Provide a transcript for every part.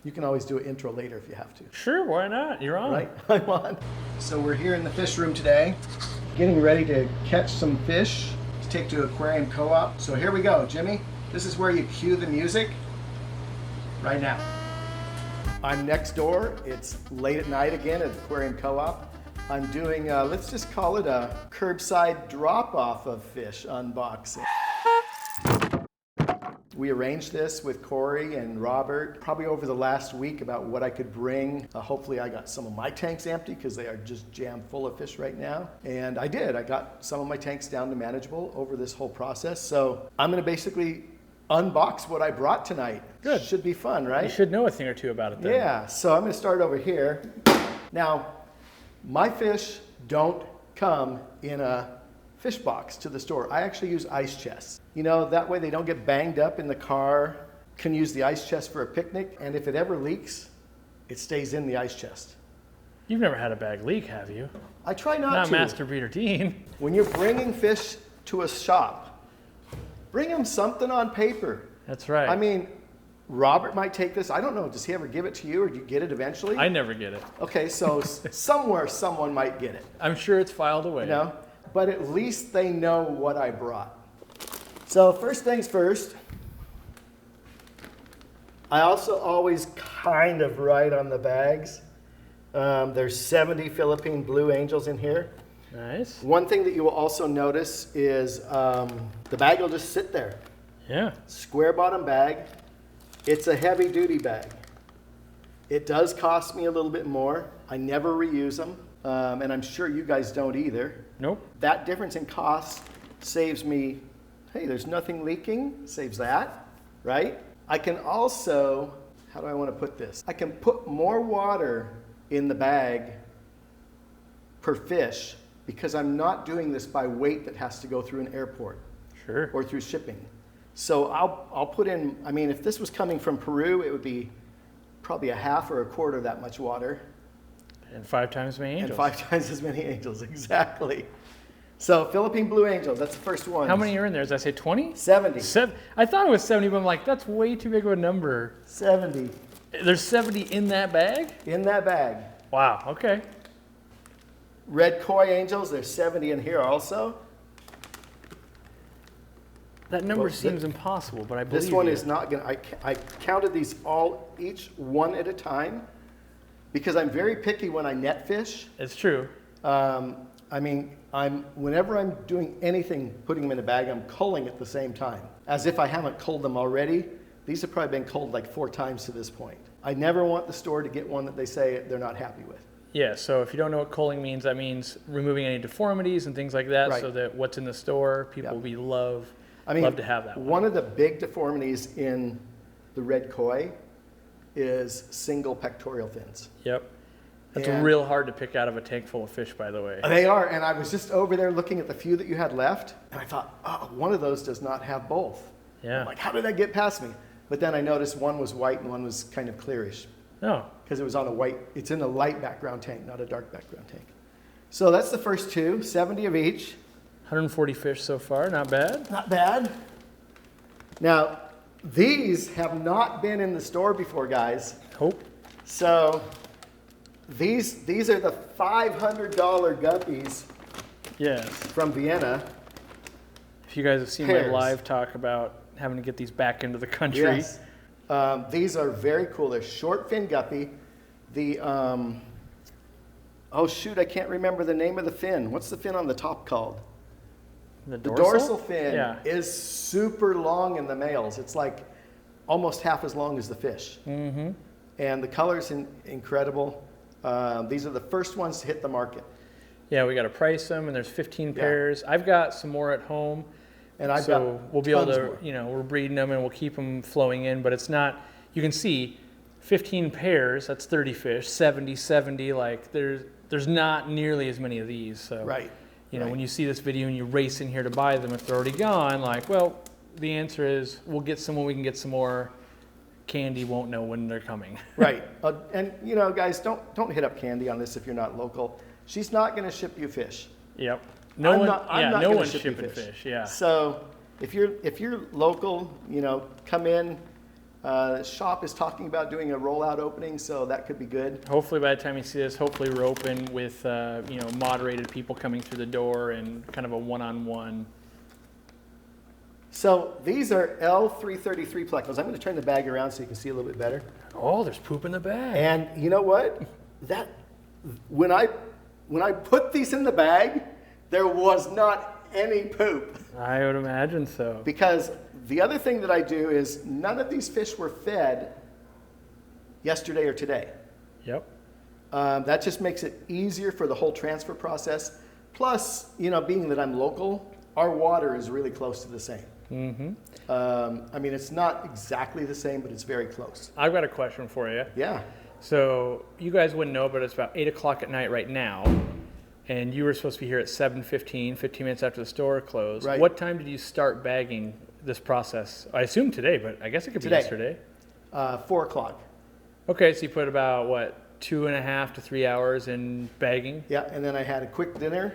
You can always do an intro later if you have to. Sure, why not? You're on. Right, I'm on. So we're here in the fish room today, getting ready to catch some fish to take to Aquarium Co-Op. So here we go, Jimmy. This is where you cue the music right now. I'm next door. It's late at night again at Aquarium Co-Op. I'm doing, let's just call it a curbside drop-off of fish unboxing. We arranged this with Corey and Robert probably over the last week about what I could bring. Hopefully I got some of my tanks empty because they are just jammed full of fish right now. And I did. I got some of my tanks down to manageable over this whole process. So I'm going to basically unbox what I brought tonight. Good. Should be fun, right? You should know a thing or two about it then. Yeah. So I'm going to start over here. Now, my fish don't come in a fish box to the store. I actually use ice chests. You know, that way they don't get banged up in the car. Can use the ice chest for a picnic, and if it ever leaks, it stays in the ice chest. You've never had a bag leak, have you? I try not Not to. Master Breeder Dean. When you're bringing fish to a shop, bring them something on paper. That's right. I mean, Robert might take this. I don't know. Does he ever give it to you, or do you get it eventually? I never get it. Okay, so somewhere someone might get it. I'm sure it's filed away. You know? But at least they know what I brought. So first things first, I also always kind of write on the bags. There's 70 Philippine blue angels in here. Nice. One thing that you will also notice is the bag will just sit there. Yeah. Square bottom bag. It's a heavy duty bag. It does cost me a little bit more. I never reuse them. And I'm sure you guys don't either. Nope. That difference in cost saves me, hey, there's nothing leaking, saves that, right? I can also, how do I want to put this? I can put more water in the bag per fish because I'm not doing this by weight that has to go through an airport. Sure. Or through shipping. So I'll put in, I mean, if this was coming from Peru, it would be probably a half or a quarter of that much water. And 5 times as many angels. And 5 times as many angels, exactly. So Philippine blue angels, that's the first one. How many are in there? Did I say 20? 70. I thought it was 70, but I'm like, that's way too big of a number. 70 There's 70 in that bag? in that bag. Wow, okay. Red koi angels, there's 70 in here also. That number Well, seems impossible, but I believe This one you. is not going to, I counted these all, each one at a time, because I'm very picky when I net fish. It's true. I mean, whenever I'm doing anything, putting them in a bag, I'm culling at the same time. As if I haven't culled them already. These have probably been culled like 4 times to this point. I never want the store to get one that they say they're not happy with. Yeah, so if you don't know what culling means, that means removing any deformities and things like that, Right. so that what's in the store, people Yep. will love to have that one of the big deformities in the red koi is single pectoral fins. Yep. That's And- real hard to pick out of a tank full of fish, by the way. They are, and I was just over there looking at the few that you had left, and I thought, oh, one of those does not have both. Yeah. I'm like, how did that get past me? But then I noticed one was white and one was kind of clearish, No. because it was on a white, it's in a light background tank, not a dark background tank. So that's the first 2, 70 of each. 140 fish so far, not bad. Not bad. Now, these have not been in the store before, guys. Hope. So these are the $500 guppies Yes. from Vienna. If you guys have seen Pairs. my live talk about having to get these back into the country. Yes. These are very cool. They're short fin guppy. The, oh shoot, I can't remember the name of the fin. What's the fin on the top called? The The dorsal, dorsal fin Yeah. is super long in the males. It's like almost half as long as the fish. Mm-hmm. And the color's incredible. These are the first ones to hit the market. Yeah, we got to price them, and there's 15 pairs. I've got some more at home. And I've so got we'll be able tons to, more. we're breeding them and we'll keep them flowing in, but it's not, you can see 15 pairs, that's 30 fish, 70, like there's not nearly as many of these. So, Right. when you see this video and you race in here to buy them, if they're already gone, like, well, the answer is we'll get some when we can get some more. Candy won't know when they're coming. Right. And guys, don't hit up Candy on this if you're not local. She's not going to ship you fish. Yep. I'm No not no gonna one's ship you shipping fish. Yeah. So if you're local, come in, Shop is talking about doing a rollout opening, so that could be good. Hopefully by the time you see this, hopefully we're open with moderated people coming through the door and kind of a one-on-one. So these are L333 plecos. I'm going to turn the bag around so you can see a little bit better. Oh, there's poop in the bag. And you know what? When I put these in the bag, there was not any poop. I would imagine so. Because the other thing that I do is none of these fish were fed yesterday or today. Yep. That just makes it easier for the whole transfer process. Plus, being that I'm local, our water is really close to the same. Mm-hmm. I mean, it's not exactly the same, but it's very close. I've got a question for you. Yeah. So you guys wouldn't know, but it's about 8 o'clock at night right now. And you were supposed to be here at 7:15, 15 minutes after the store closed. Right. What time did you start bagging this process? I assume today, but I guess it could be yesterday. 4 o'clock. Okay, so you put about, 2.5 to 3 hours in bagging? Yeah, and then I had a quick dinner,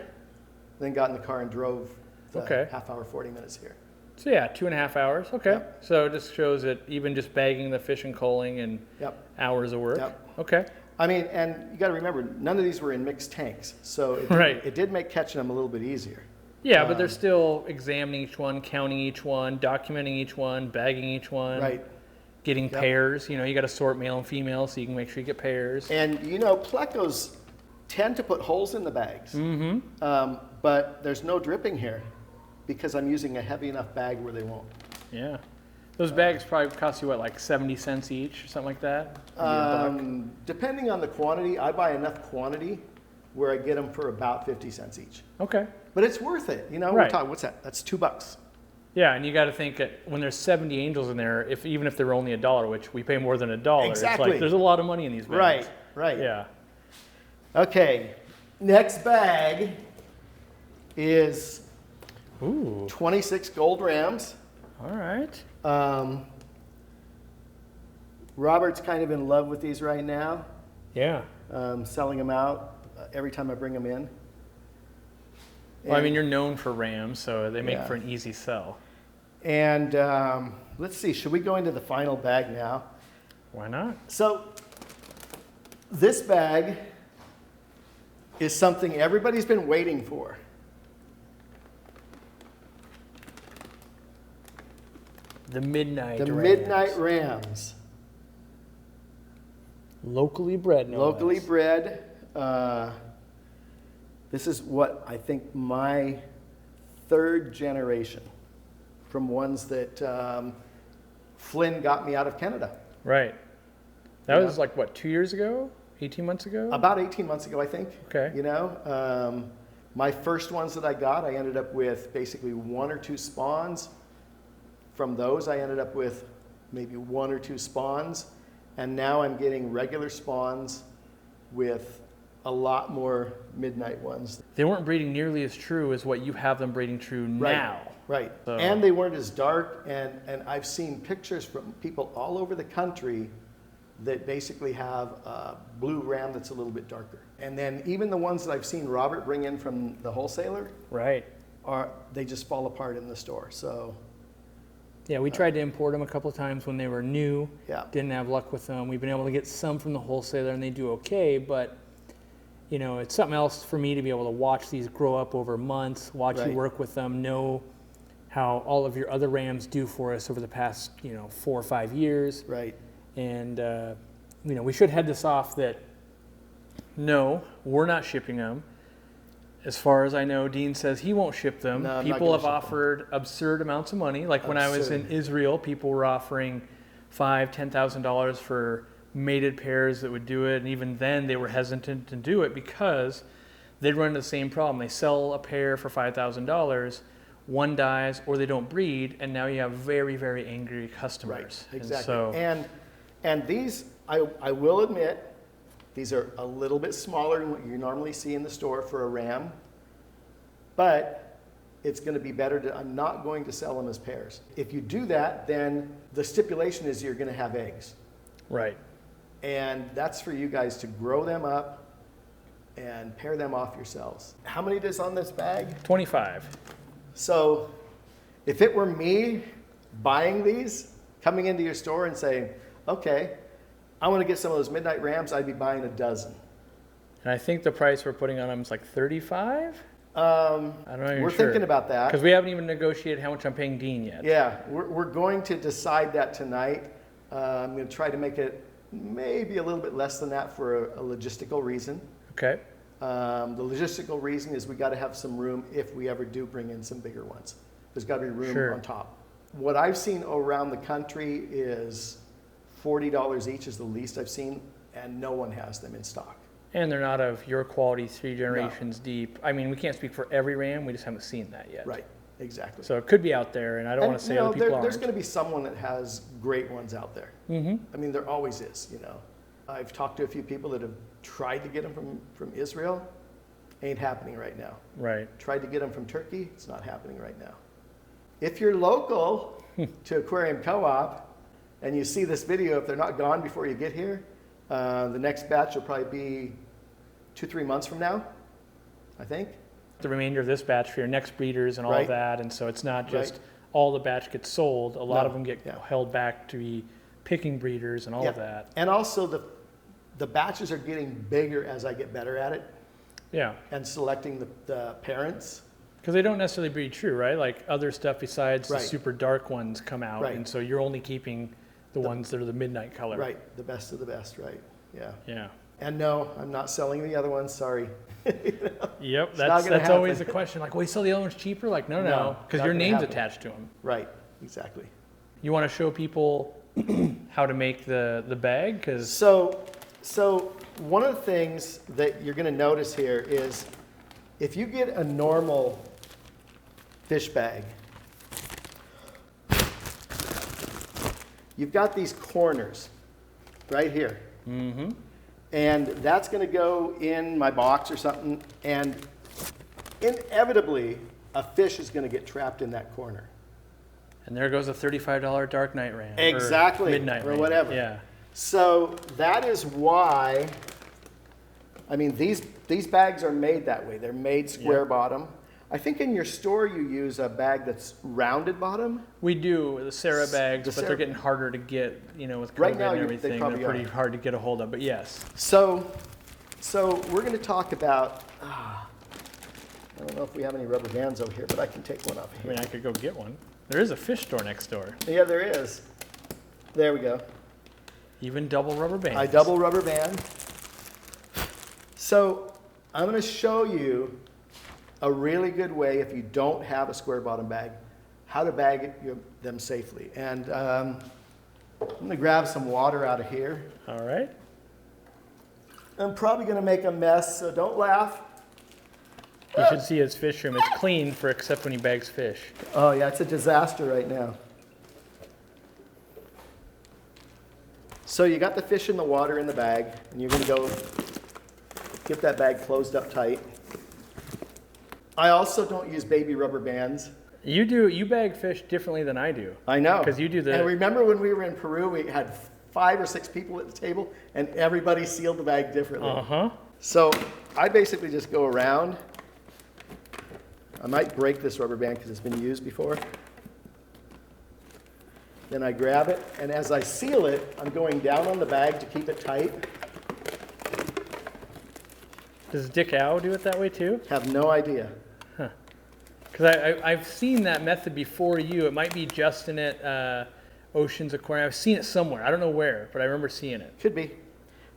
then got in the car and drove the Okay. half hour, 40 minutes here. So yeah, 2.5 hours. Okay. Yep. So it just shows that even just bagging the fish and culling and Yep. hours of work. Yep. Okay. I mean, and you got to remember, none of these were in mixed tanks, so it did make catching them a little bit easier. Yeah, but they're still examining each one, counting each one, documenting each one, bagging each one. Right. Getting Yep. pairs. You got to sort male and female so you can make sure you get pairs. And plecos tend to put holes in the bags, but there's no dripping here because I'm using a heavy enough bag where they won't. Yeah. Those bags probably cost you, 70 cents each or something like that? Maybe Depending on the quantity, I buy enough quantity where I get them for about 50 cents each. Okay. But it's worth it. We're Right. talking, what's that? That's $2. Yeah, and you got to think that when there's 70 angels in there, even if they're only $1, which we pay more than $1, Exactly. it's like there's a lot of money in these bags. Right. Yeah. Okay, next bag is Ooh. 26 gold rams. All right. Robert's kind of in love with these right now. Yeah. Selling them out every time I bring them in. Well, I mean, you're known for rams, so they make Yeah. for an easy sell. And let's see, should we go into the final bag now? Why not? So this bag is something everybody's been waiting for. The Midnight The Rams. Midnight Rams. Locally bred, no Locally less. bred. This is what I think my third generation from ones that Flynn got me out of Canada. Right. That Yeah. was 2 years ago? 18 months ago? About 18 months ago, I think. Okay. My first ones that I got, I ended up with basically 1 or 2 spawns. From those, I ended up with maybe 1 or 2 spawns. And now I'm getting regular spawns with a lot more midnight ones. They weren't breeding nearly as true as what you have them breeding true now. Right. So- And they weren't as dark. And I've seen pictures from people all over the country that basically have a blue ram that's a little bit darker. And then even the ones that I've seen Robert bring in from the wholesaler, Right. they just fall apart in the store. So Yeah, we tried to import them a couple of times when they were new. Yeah. Didn't have luck with them. We've been able to get some from the wholesaler and they do okay, but it's something else for me to be able to watch these grow up over months, watch you Right. work with them, know how all of your other rams do for us over the past, 4 or 5 years. right. And, we should head this off that no, we're not shipping them. As far as I know, Dean says he won't ship them. No, I'm not People gonna have ship them. offered absurd amounts of money. Like when I was in Absurd. Israel, people were offering $5,000, $10,000 for mated pairs that would do it. And even then they were hesitant to do it because they'd run into the same problem. They sell a pair for $5,000, one dies or they don't breed, and now you have very, very angry customers. Right, exactly. And so, And these, I will admit, these are a little bit smaller than what you normally see in the store for a ram, but it's going to be better I'm not going to sell them as pairs. If you do that, then the stipulation is you're going to have eggs. right. And that's for you guys to grow them up and pair them off yourselves. How many is on this bag? 25. So if it were me buying these coming into your store and saying, okay, I want to get some of those midnight rams, I'd be buying a dozen. And I think the price we're putting on them is like 35. We're thinking about that. Because we haven't even negotiated how much I'm paying Dean yet. Yeah, we're going to decide that tonight. I'm going to try to make it maybe a little bit less than that for a logistical reason. Okay. The logistical reason is we got to have some room if we ever do bring in some bigger ones. There's got to be room on top. What I've seen around the country is $40 each is the least I've seen, and no one has them in stock. And they're not of your quality, 3 generations deep. I mean, we can't speak for every Ram. We just haven't seen that yet. Right, exactly. So it could be out there, and I don't want to say other people aren't. There's going to be someone that has great ones out there. Mm-hmm. I mean, there always is, you know. I've talked to a few people that have tried to get them from Israel. Ain't happening right now. Right. Tried to get them from Turkey. It's not happening right now. If you're local to Aquarium Co-op and you see this video, if they're not gone before you get here, the next batch will probably be 2-3 months from now, I think. The remainder of this batch for your next breeders and all of that. And so it's not just all the batch gets sold. A lot of them get held back to be picking breeders and all of that. And also the batches are getting bigger as I get better at it. Yeah. And selecting the parents. Because they don't necessarily breed true, right? Like other stuff besides the super dark ones come out. And so you're only keeping the ones that are the midnight color. Right. The best of the best, right. Yeah. Yeah. And no, I'm not selling the other ones. Sorry. You know, yep. That's always the question. Like, well, you sell the other ones cheaper? Like, no. Because your name's attached to them. Right. Exactly. You want to show people how to make the bag? Cause So one of the things that you're going to notice here is if you get a normal fish bag, you've got these corners right here. Mm-hmm. And that's going to go in my box or something, and inevitably a fish is going to get trapped in that corner. And there goes a $35 dark night ram. Exactly. Or midnight ram. Whatever. Yeah. So that is why, I mean, these bags are made that way. They're made square bottom. I think in your store you use a bag that's rounded bottom. We do, the Sarah bags, but they're getting harder to get, you know, with COVID and everything. They're pretty hard to get a hold of, but yes. So we're going to talk about, I don't know if we have any rubber bands over here, but I can take one up here. I mean, I could go get one. There is a fish store next door. Yeah, there is. There we go. Even double rubber bands. I double rubber band. So I'm going to show you a really good way, if you don't have a square bottom bag, how to bag them safely. And I'm going to grab some water out of here. All right. I'm probably going to make a mess, so don't laugh. You should see his fish room. It's clean for except when he bags fish. Oh yeah, it's a disaster right now. So you got the fish in the water in the bag, and you're going to go get that bag closed up tight. I also don't use baby rubber bands. You bag fish differently than I do. I know. Because you do the... And remember when we were in Peru, we had 5 or 6 people at the table, and everybody sealed the bag differently. Uh-huh. So I basically just go around. I might break this rubber band because it's been used before. Then I grab it, and as I seal it, I'm going down on the bag to keep it tight. Does Dick Ow do it that way too? Have no idea. Huh. Because I've seen that method before you. It might be Justin at Oceans Aquarium. I've seen it somewhere. I don't know where, but I remember seeing it. Could be.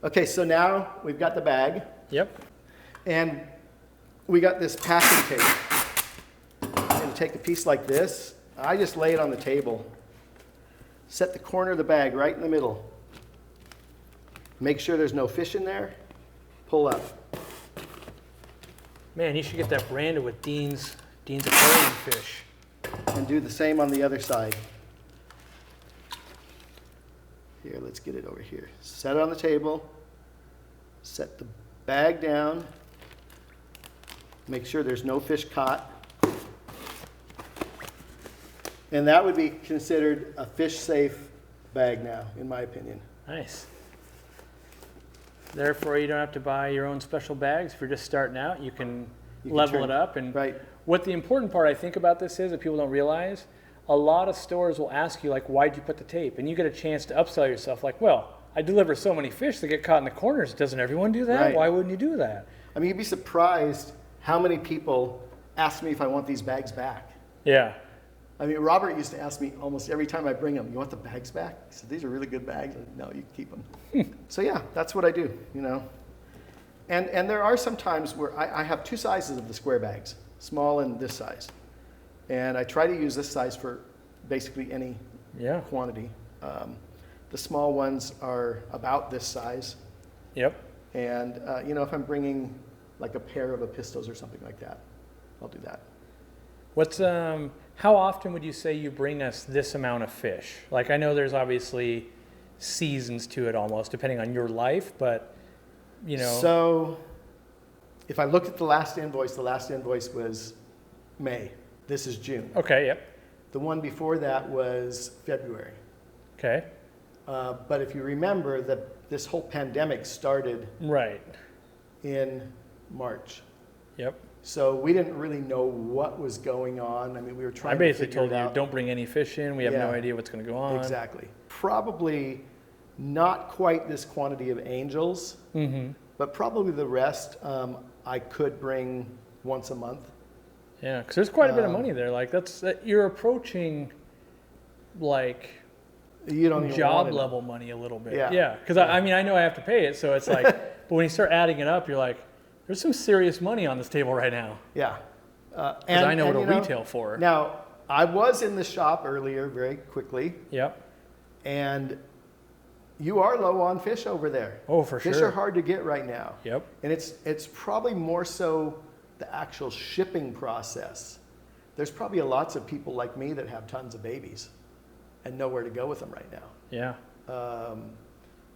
Okay, so now we've got the bag. Yep. And we got this packing tape. I'm going to take a piece like this. I just lay it on the table. Set the corner of the bag right in the middle. Make sure there's no fish in there. Pull up. Man, you should get that branded with Dean's Aquarium fish. And do the same on the other side. Here, let's get it over here. Set it on the table. Set the bag down. Make sure there's no fish caught. And that would be considered a fish-safe bag now, in my opinion. Nice. Therefore, you don't have to buy your own special bags. If you're just starting out, you can level it up. And what the important part I think about this is that people don't realize, a lot of stores will ask you, like, why'd you put the tape? And you get a chance to upsell yourself, like, well, I deliver so many fish that get caught in the corners. Doesn't everyone do that? Right. Why wouldn't you do that? I mean, you'd be surprised how many people ask me if I want these bags back. Yeah. I mean, Robert used to ask me almost every time I bring them, you want the bags back? He said, these are really good bags. I said, no, you can keep them. So yeah, that's what I do, you know. And there are some times where I have two sizes of the square bags, small and this size. And I try to use this size for basically any quantity. The small ones are about this size. Yep. And, you know, if I'm bringing like a pair of Apistos or something like that, I'll do that. What's how often would you say you bring us this amount of fish? Like, I know there's obviously seasons to it almost, depending on your life, but, you know. So if I looked at the last invoice was May. This is June. Okay, yep. The one before that was February. Okay. But if you remember that this whole pandemic started right in March. Yep. So we didn't really know what was going on. I mean, we were trying I basically to figure told it you, out. don't bring any fish in. We have no idea what's going to go on. Exactly. Probably not quite this quantity of angels, but probably the rest I could bring once a month. Yeah, because there's quite a bit of money there. Like, you're approaching, like, you don't even job want it. level money a little bit. Yeah. Because I mean, I know I have to pay it, so it's like, but when you start adding it up, you're like, there's some serious money on this table right now. Yeah. Because I know what it'll retail for. Now, I was in the shop earlier very quickly. Yep. And you are low on fish over there. Oh, for sure. Fish are hard to get right now. Yep. And it's probably more so the actual shipping process. There's probably lots of people like me that have tons of babies and know where to go with them right now. Yeah.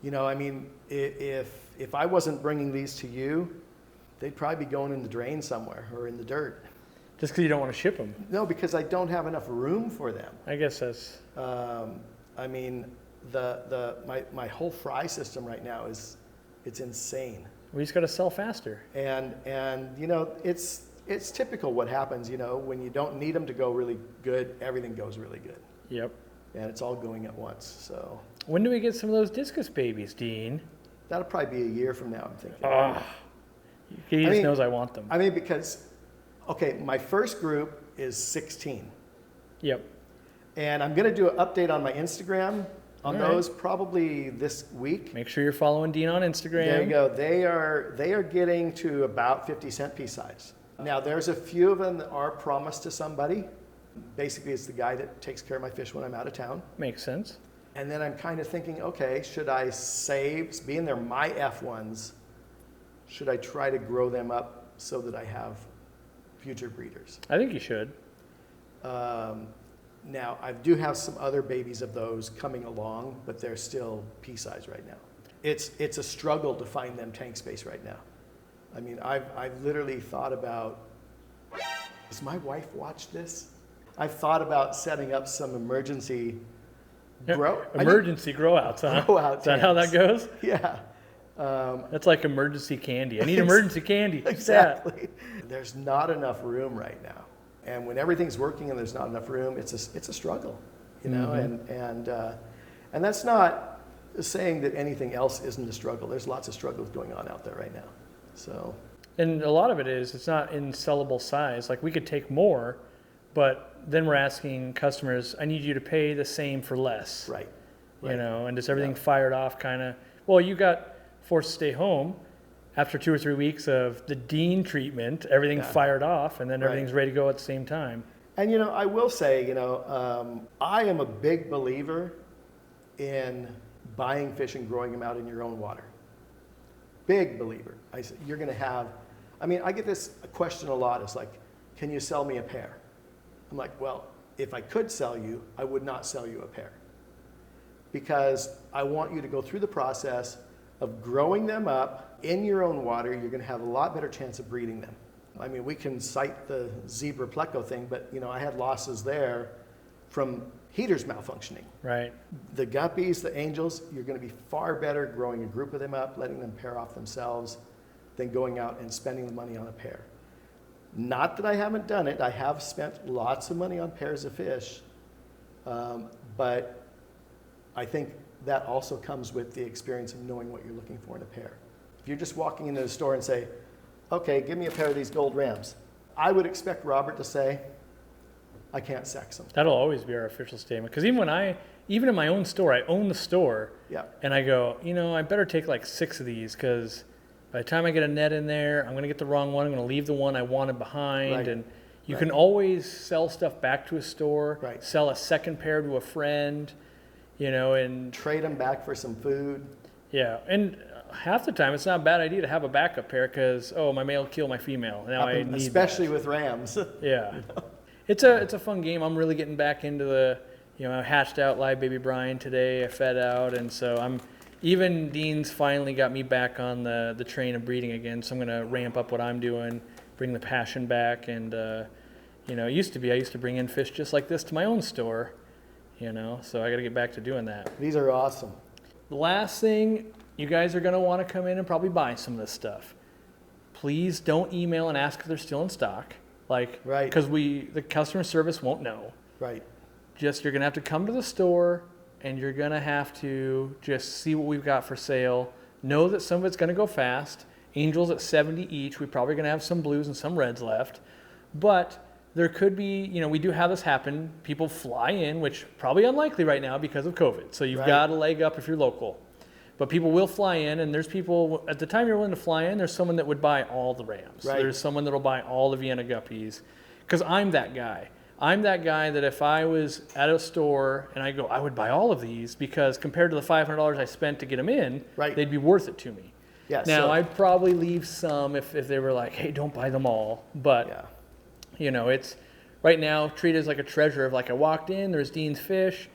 You know, I mean, if I wasn't bringing these to you, they'd probably be going in the drain somewhere or in the dirt. Just because you don't want to ship them. No, because I don't have enough room for them. I guess that's. I mean, my whole fry system right now it's insane. We just got to sell faster. And you know, it's typical what happens. You know, when you don't need them to go really good, everything goes really good. Yep. And it's all going at once. So. When do we get some of those discus babies, Dean? That'll probably be a year from now, I'm thinking. He just knows I want them. I mean, because, okay, my first group is 16. Yep. And I'm going to do an update on my Instagram on All those probably this week. Make sure you're following Dean on Instagram. There you go. They are getting to about 50-cent piece size. Now, there's a few of them that are promised to somebody. Basically, it's the guy that takes care of my fish when I'm out of town. Makes sense. And then I'm kind of thinking, okay, should I save, being they're my F1s, should I try to grow them up so that I have future breeders? I think you should. Now, I do have some other babies of those coming along, but they're still pea size right now. It's a struggle to find them tank space right now. I mean, I've literally thought about, does my wife watch this? I've thought about setting up some emergency grow outs, huh? Grow out Is that how that goes? Yeah. That's like emergency candy. I need emergency candy. Exactly. There's not enough room right now. And when everything's working and there's not enough room, it's a struggle, you know, and that's not saying that anything else isn't a struggle. There's lots of struggles going on out there right now. So. And a lot of it is, it's not in sellable size. Like, we could take more, but then we're asking customers, I need you to pay the same for less. Right. You know, and just everything fired off kind of, well, you got forced to stay home after 2 or 3 weeks of the Dean treatment, everything fired off, and then everything's ready to go at the same time. And, you know, I will say, you know, I am a big believer in buying fish and growing them out in your own water. Big believer. You're going to have, I mean, I get this question a lot. It's like, can you sell me a pair? I'm like, well, if I could sell you, I would not sell you a pair. Because I want you to go through the process of growing them up in your own water. You're going to have a lot better chance of breeding them. I mean, we can cite the zebra pleco thing, but, you know, I had losses there from heaters malfunctioning. Right. The guppies, the angels, you're going to be far better growing a group of them up, letting them pair off themselves, than going out and spending the money on a pair. Not that I haven't done it. I have spent lots of money on pairs of fish, But I think that also comes with the experience of knowing what you're looking for in a pair. If you're just walking into the store and say, okay, give me a pair of these gold Rams, I would expect Robert to say, I can't sex them. That'll always be our official statement. Because even in my own store, I own the store. Yeah. And I go, I better take like 6 of these because by the time I get a net in there, I'm going to get the wrong one. I'm going to leave the one I wanted behind. Right. And you can always sell stuff back to a store, Right. sell a second pair to a friend, and trade them back for some food. yeah. And half the time, it's not a bad idea to have a backup pair because, my male killed my female. Now I need especially that. With Rams. Yeah. It's a fun game. I'm really getting back into the, I hatched out live baby Brian today. I fed out, and so even Dean's finally got me back on the train of breeding again. So I'm going to ramp up what I'm doing, bring the passion back, and it used to be I used to bring in fish just like this to my own store, So I got to get back to doing that. These are awesome. The last thing, you guys are going to want to come in and probably buy some of this stuff. Please don't email and ask if they're still in stock. Right. Because the customer service won't know. Right. Just you're going to have to come to the store and you're going to have to just see what we've got for sale. Know that some of it's going to go fast. Angels at 70 each. We're probably going to have some blues and some reds left. But there could be, we do have this happen. People fly in, which probably unlikely right now because of COVID. So you've got a leg up if you're local. But people will fly in, and there's people, at the time you're willing to fly in, there's someone that would buy all the Rams. Right. There's someone that will buy all the Vienna Guppies. Because I'm that guy. I'm that guy that if I was at a store and I go, I would buy all of these because compared to the $500 I spent to get them in, they'd be worth it to me. Yeah, now, I'd probably leave some if they were like, hey, don't buy them all. But, it's right now, treat it as like a treasure of like I walked in, there's Dean's fish.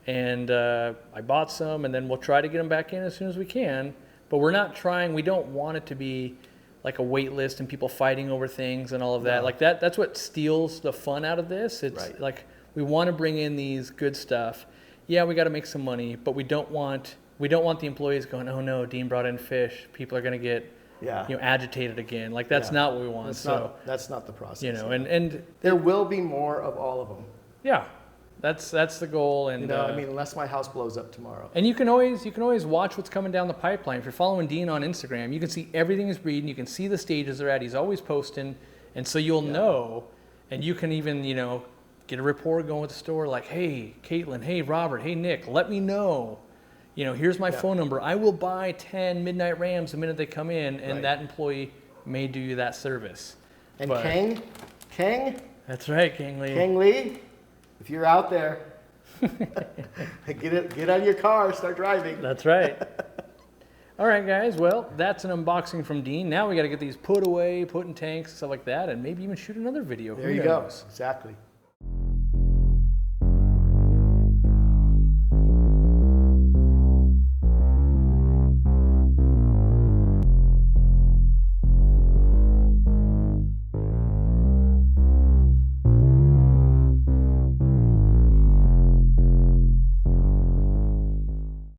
And I bought some, and then we'll try to get them back in as soon as we can. But we don't want it to be like a wait list and people fighting over things and all of that. No. Like that's what steals the fun out of this. It's like we want to bring in these good stuff. Yeah, we got to make some money, but we don't want the employees going, oh no, Dean brought in fish. People are going to get agitated again. Like that's not what we want. That's not the process. And there will be more of all of them. Yeah. That's the goal, and unless my house blows up tomorrow. And you can always watch what's coming down the pipeline. If you're following Dean on Instagram, you can see everything he's breeding. You can see the stages they're at. He's always posting, and so you'll know. And you can even get a rapport going with the store, like, hey, Caitlin, hey, Robert, hey, Nick, let me know. Here's my phone number. I will buy 10 Midnight Rams the minute they come in, and that employee may do you that service. And King. That's right, King Lee. King Lee. If you're out there, get on your car, start driving. That's right. All right, guys. Well, that's an unboxing from Dean. Now we got to get these put away, put in tanks, stuff like that, and maybe even shoot another video. There you go. Exactly.